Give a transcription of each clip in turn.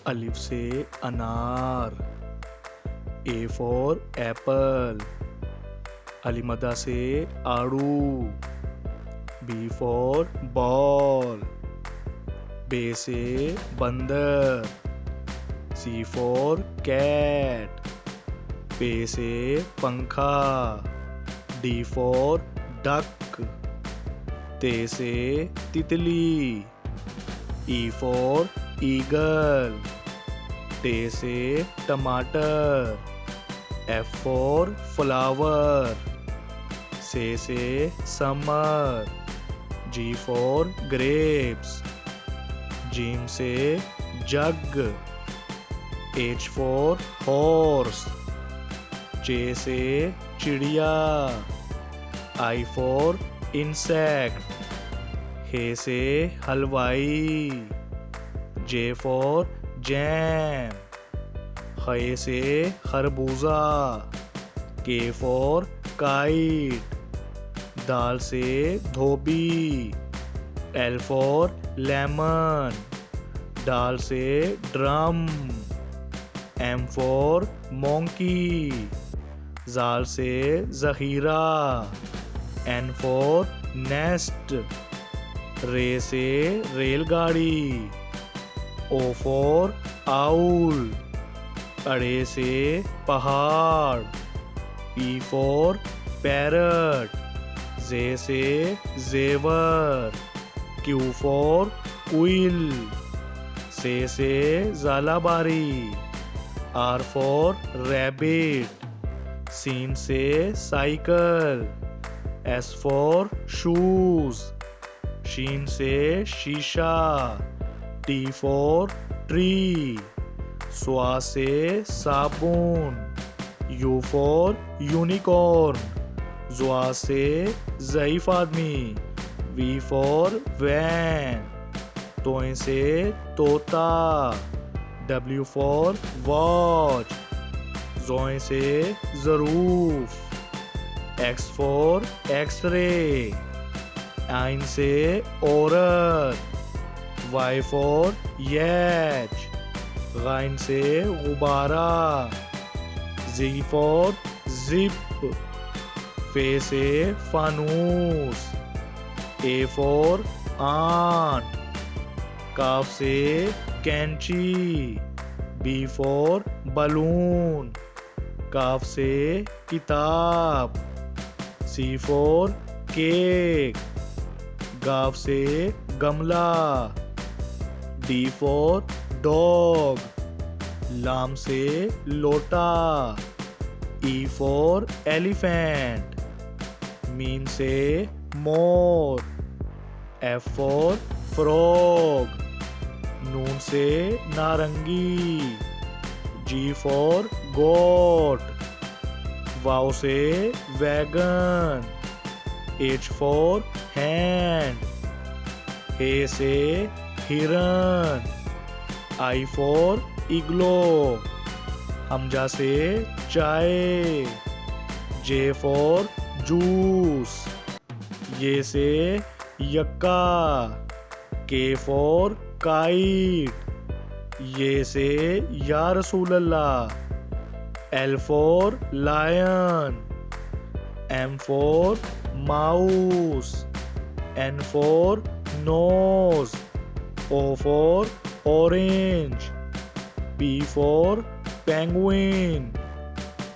अलिफ से अनार, ए फॉर एप्पल। अलिमदा से आड़ू, बी फॉर बॉल। बे से बंदर, सी फॉर कैट। पे से पंखा, डी फॉर डक। ते से तितली, ई फॉर ईगल। टे से टमाटर, एफ फॉर फ्लावर। से समर, जी फॉर ग्रेप्स। जीम से जग, एच फॉर हॉर्स। चे से चिड़िया, आई फॉर इंसेक्ट। हे से हलवाई, जे फॉर जैम। खे से खरबूजा, के फॉर काइट। दाल से धोबी, एल फॉर लेमन। डाल से ड्रम, एम फॉर मोंकी। जाल से जखीरा, एन फॉर नेस्ट। रे से रेलगाड़ी, ओ फॉर आउल। अड़े से पहाड़, पी फॉर पैरट। जे से जेवर, क्यू फॉर क्विल। से जालाबारी, आर फॉर रैबिट। सीन से साइकिल, एस फॉर शूज। शीन से शीशा, टी फॉर ट्री। स्वा से साबुन, यू फॉर यूनिकॉर्न। जुआ से ज़ईफ आदमी, वी फॉर वैन। तोए से तोता, डब्ल्यू फॉर वॉच। जोए से ज़रूफ, एक्स फॉर एक्सरे। आइन से औरत, वाई फॉर यैच। गाइन से गुब्बारा, जी फॉर जिप। फे से फानूस, ए फॉर आंट। काफ से कैंची, बी फॉर बलून। काफ से किताब, सी फॉर केक। गाफ से गमला, डी फॉर डॉग। लाम से लोटा, ई फॉर एलिफेंट। मीम से मोर, एफ फॉर फ्रॉग। नून से नारंगी, जी फॉर गोट। वाव से वैगन, एच फॉर हैंड। हे से हिरन, आई फॉर इग्लो। हमजा से चाय, जे फॉर जूस। ये से यक्का, के फॉर काइट। ये से या रसूल अल्लाह, L for lion. M for mouse, N for nose. O for orange, P for penguin.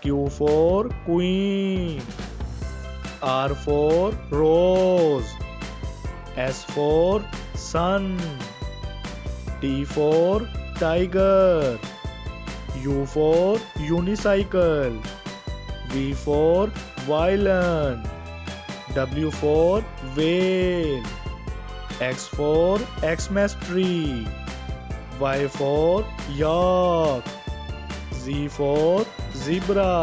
Q for queen, R for rose. S for sun, T for tiger. U for unicycle, V for violin. W for whale, X for Xmas tree. Y for yak, Z for zebra.